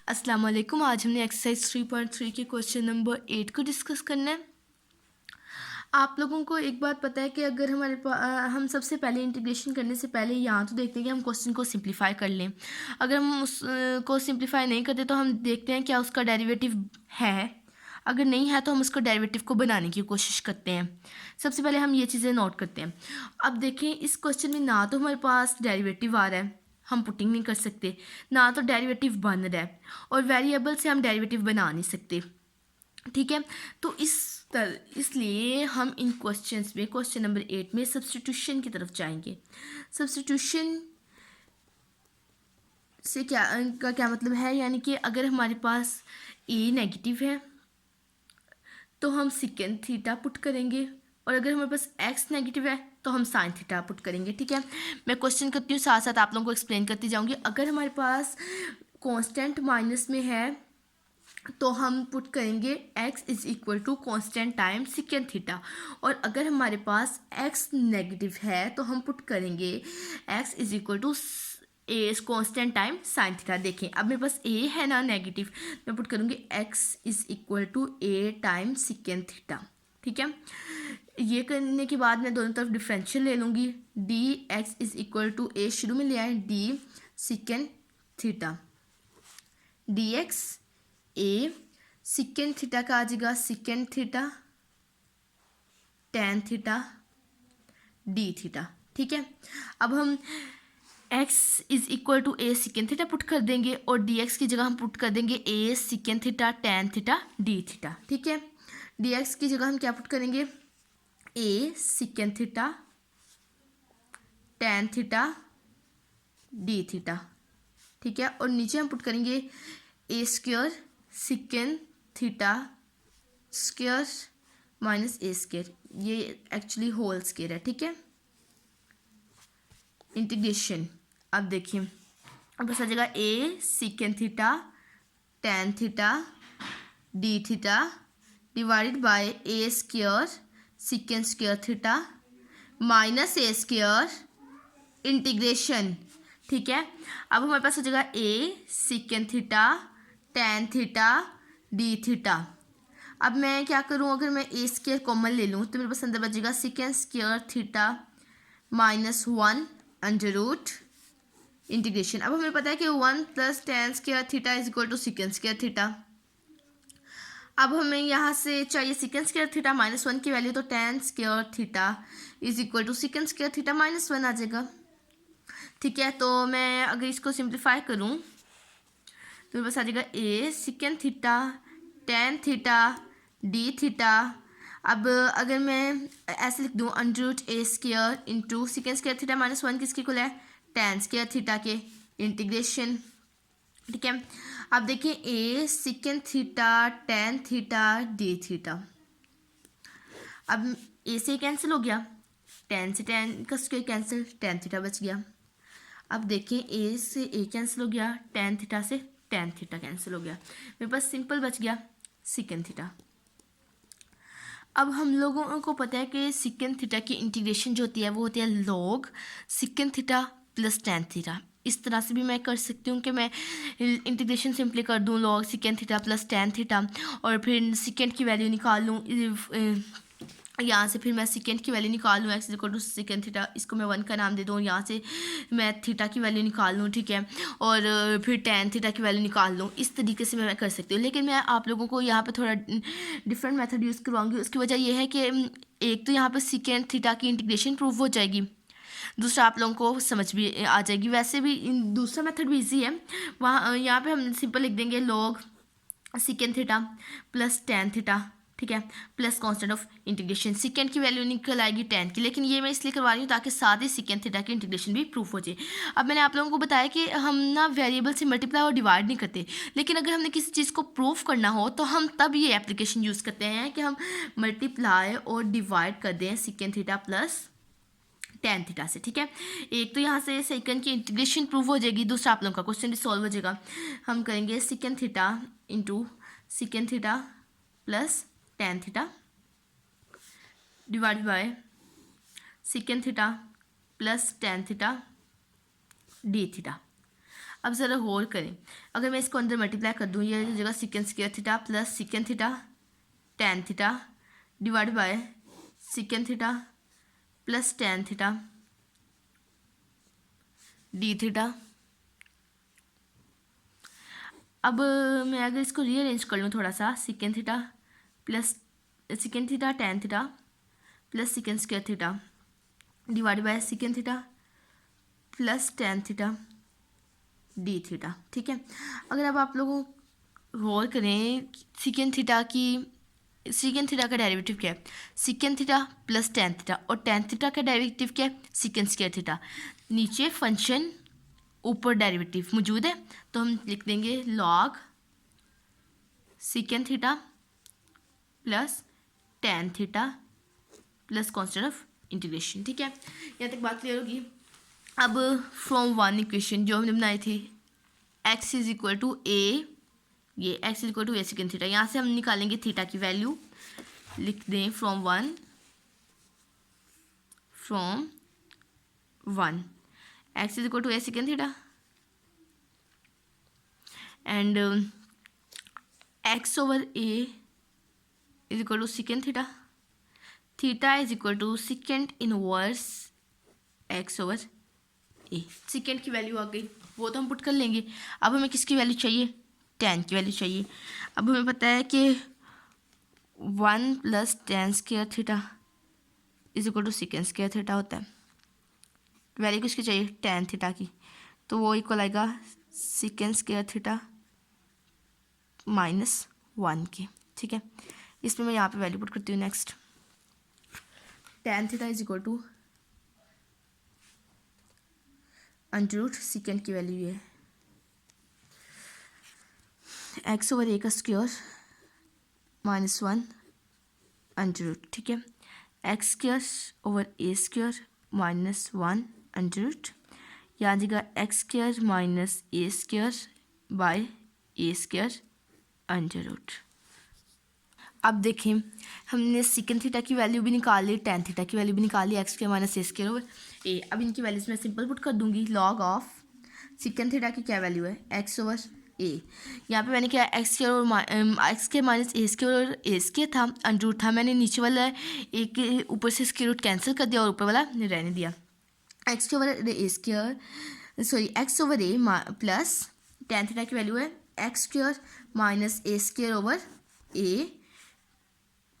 अस्सलाम वालेकुम। आज हमने एक्सरसाइज 3.3 के क्वेश्चन नंबर 8 को डिस्कस करना है। आप लोगों को एक बात पता है कि अगर हम सबसे पहले इंटीग्रेशन करने से पहले यहाँ तो देखते हैं कि हम क्वेश्चन को सिंप्लीफाई कर लें। अगर हम उस को सिंप्लीफाई नहीं करते तो हम देखते हैं क्या उसका डेरिवेटिव है। अगर नहीं है तो हम उसको डेरिवेटिव को बनाने की कोशिश करते हैं। सबसे पहले हम ये चीज़ें नोट करते हैं। अब देखें, इस क्वेश्चन में ना तो हमारे पास डेरिवेटिव आ रहा है, हम पुटिंग नहीं कर सकते, ना तो डेरिवेटिव बन रहा है, और वेरिएबल से हम डेरिवेटिव बना नहीं सकते। ठीक है, तो इसलिए हम इन क्वेश्चंस में क्वेश्चन नंबर 8 में सब्स्टिट्यूशन की तरफ जाएंगे। सब्स्टिट्यूशन से क्या मतलब है, यानी कि अगर हमारे पास ए नेगेटिव है तो हम सिकेंड थीटा पुट करेंगे, और अगर हमारे पास एक्स नेगेटिव है तो हम साइन थीटा पुट करेंगे। ठीक है, मैं क्वेश्चन करती हूँ, साथ साथ आप लोगों को एक्सप्लेन करती जाऊँगी। अगर हमारे पास कांस्टेंट माइनस में है तो हम पुट करेंगे x is equal to constant time secant theta, और अगर हमारे पास x नेगेटिव है तो हम पुट करेंगे x is equal to a constant time sine theta. देखें, अब मेरे पास a है ना नेगेटिव, मैं पुट करूँगी x is equal to a time secant theta. ठीक है, ये करने के बाद मैं दोनों तरफ डिफरेंशियल ले लूँगी। D X is equal to A शुरू में ले आए D secant theta, D X A secant theta का आ जाएगा secant theta tan theta D theta. ठीक है, अब हम x is equal to A secant theta put कर देंगे, और डी एक्स की जगह हम पुट कर देंगे A secant theta tan theta D theta. ठीक है, डी एक्स की जगह हम क्या पुट करेंगे, A secant theta tan theta D theta. ठीक है, और नीचे हम पुट करेंगे A square secant theta square minus A square, ये एक्चुअली होल स्क्वायर है। ठीक है, इंटीग्रेशन अब देखिए, अब बस आ जाएगा ए secant theta tan theta D theta divided by A square secant square theta minus A square integration. ठीक है, अब हमारे पास हो जाएगा ए secant theta tan theta D theta. अब मैं क्या करूं, अगर मैं ए स्क्वायर कॉमन ले लूं तो मेरे पास अंदर बचेगा secant square theta minus one under root integration. अब हमें पता है कि one plus tan square theta is equal to secant square theta. अब हमें यहाँ से चाहिए secant square theta minus one की वैल्यू, तो tan square theta is equal to secant square theta minus one आ जाएगा। ठीक है, तो मैं अगर इसको सिंप्लीफाई करूँ तो मेरे पास आ जाएगा ए secant theta tan theta D theta. अब अगर मैं ऐसे लिख दूँ under root a square into secant square theta minus one किसके इक्वल है, टेन स्क्वायर थीटा के इंटीग्रेशन। ठीक है, अब देखिए a secant theta tan theta D theta, अब ए से कैंसिल हो गया, टेन से टेन का स्क्वायर कैंसिल, टेन थीटा बच गया। अब देखें ए से ए कैंसिल हो गया, टेन थीटा से टेन थीटा कैंसिल हो गया, मेरे पास सिंपल बच गया सिकेंड थीटा। अब हम लोगों को पता है कि सिकेंड थीटा की इंटीग्रेशन जो होती है वो होती है log secant theta plus tan theta. इस तरह से भी मैं कर सकती हूँ कि मैं इंटीग्रेशन सिंपली कर दूँ log secant theta plus tan theta, और फिर सिकेंड की वैल्यू निकाल लूँ, यहाँ से फिर मैं सिकेंड की वैल्यू निकाल लूँ x equal to secant theta, इसको मैं वन का नाम दे दूँ, और यहाँ से मैं थीटा की वैल्यू निकाल लूँ। ठीक है, और फिर टेन थीटा की वैल्यू निकाल लूँ। इस तरीके से मैं कर सकती हूँ, लेकिन मैं आप लोगों को यहाँ पे थोड़ा डिफरेंट मेथड यूज़ करवाऊँगी। उसकी वजह यह है कि एक तो यहाँ पे सिकेंड थीटा की इंटीग्रेशन प्रूव हो जाएगी, दूसरा आप लोगों को समझ भी आ जाएगी। वैसे भी दूसरा मेथड भी ईजी है, वहाँ यहाँ पे हम सिंपल लिख देंगे log secant theta plus tan theta. ठीक है, plus constant of integration, secant की वैल्यू निकल आएगी टेन की, लेकिन ये मैं इसलिए करवा रही हूँ ताकि साथ ही सिकेंड थीटा की इंटीग्रेशन भी प्रूफ हो जाए। अब मैंने आप लोगों को बताया कि हम ना वेरिएबल से मल्टीप्लाई और डिवाइड नहीं करते, लेकिन अगर हमने किसी चीज़ को प्रूफ करना हो तो हम तब ये एप्लीकेशन यूज़ करते हैं कि हम मल्टीप्लाई और डिवाइड कर दें second theta plus tan theta से। ठीक है, एक तो यहाँ से सेकंड की इंटीग्रेशन प्रूव हो जाएगी, दूसरा आप लोगों का क्वेश्चन भी सॉल्व हो जाएगा। हम करेंगे secant theta into secant theta plus tan theta divide by secant theta plus tan theta D theta. अब ज़रा गौर करें, अगर मैं इसको अंदर मल्टीप्लाई कर दूँ, ये जगह secant square theta plus secant theta tan theta divide by secant theta plus tan theta D theta. अब मैं अगर इसको रीअरेंज कर लूँ थोड़ा सा, secant theta plus secant theta tan theta plus secant square theta divide by secant theta plus tan theta D theta. ठीक है, अगर अब आप लोगों गौर करें, सिकेंड थीटा का डेरिवेटिव क्या है, second theta plus tan theta, और टेन थीटा का डेरिवेटिव क्या है, सिकेंड स्क्वायर थीटा। नीचे फंक्शन ऊपर डेरिवेटिव मौजूद है, तो हम लिख देंगे log secant theta plus tan theta plus constant of integration. ठीक है, यहाँ तक बात क्लियर होगी। अब फ्रॉम वन इक्वेशन जो हमने बनाई थी, x is equal to A, ये x is equal to A secant theta, यहाँ से हम निकालेंगे थीटा की वैल्यू। लिख दें from one x is equal to A secant theta and x over a is equal to secant theta, theta is equal to secant inverse x over A. Secant की value आ गई, वो तो हम put कर लेंगे। अब हमें किसकी वैल्यू चाहिए, टेन की वैल्यू चाहिए। अब हमें पता है कि one plus tan square theta is equal to secant square theta होता है। वैल्यू किसकी चाहिए, टेन थीटा की, तो वो इक्वल आएगा secant square theta minus one के। ठीक है, इसमें मैं यहाँ पे वैल्यू पुट करती हूँ। Next, tan theta is equal to under root secant की वैल्यू ये एक्स ओवर ए का square minus one under root. ठीक है, x square over a square minus one under root, यहाँ जगह x square minus A square by A square under root. अब देखें, हमने सिकेंड थीटा की वैल्यू भी निकाल ली, टेन थीटा की वैल्यू भी निकाल ली, एक्स स्क्वायर माइनस ए स्क्वायर ओवर ए। अब इनकी वैल्यूज मैं सिंपल पुट कर दूंगी। लॉग ऑफ सिकेंड थीटा की क्या वैल्यू है, एक्स ओवर ए, यहाँ पे मैंने क्या एक्स स्क्वायर और एक्स स्क्वायर माइनस ए स्क्वायर और ए स्क्वायर था, अंडर रूट था, मैंने नीचे वाला ए के ऊपर से स्क्वायर रूट कैंसिल कर दिया और ऊपर वाला रहने दिया। X over a square sorry x over a plus tan theta की वैल्यू है x square minus A square over a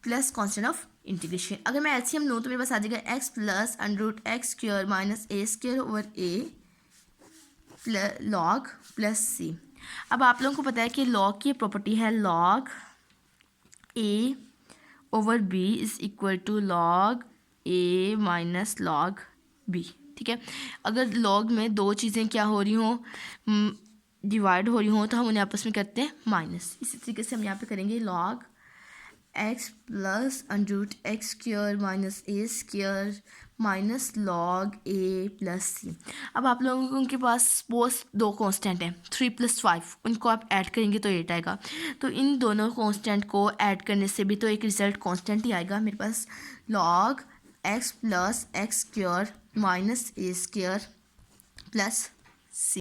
plus constant of integration. अगर मैं एलसीएम लूँ तो मेरे पास आ जाएगा x plus under root x square minus A square over a log plus c. अब आप लोगों को पता है कि लॉग की प्रॉपर्टी है log A over B is equal to log A minus log B. ठीक है, अगर लॉग में दो चीज़ें क्या हो रही हों, डिवाइड हो रही हों, तो हम उन्हें आपस में करते हैं माइनस। इसी तरीके से हम यहाँ पे करेंगे log x plus under root x square minus A square minus log a plus c. अब आप लोगों के पास सपोज दो कांस्टेंट हैं 3 + 5, उनको आप ऐड करेंगे तो 8 आएगा। तो इन दोनों कांस्टेंट को ऐड करने से भी तो एक रिजल्ट कांस्टेंट ही आएगा। मेरे पास log x plus x square minus ए स्क्वायर प्लस सी।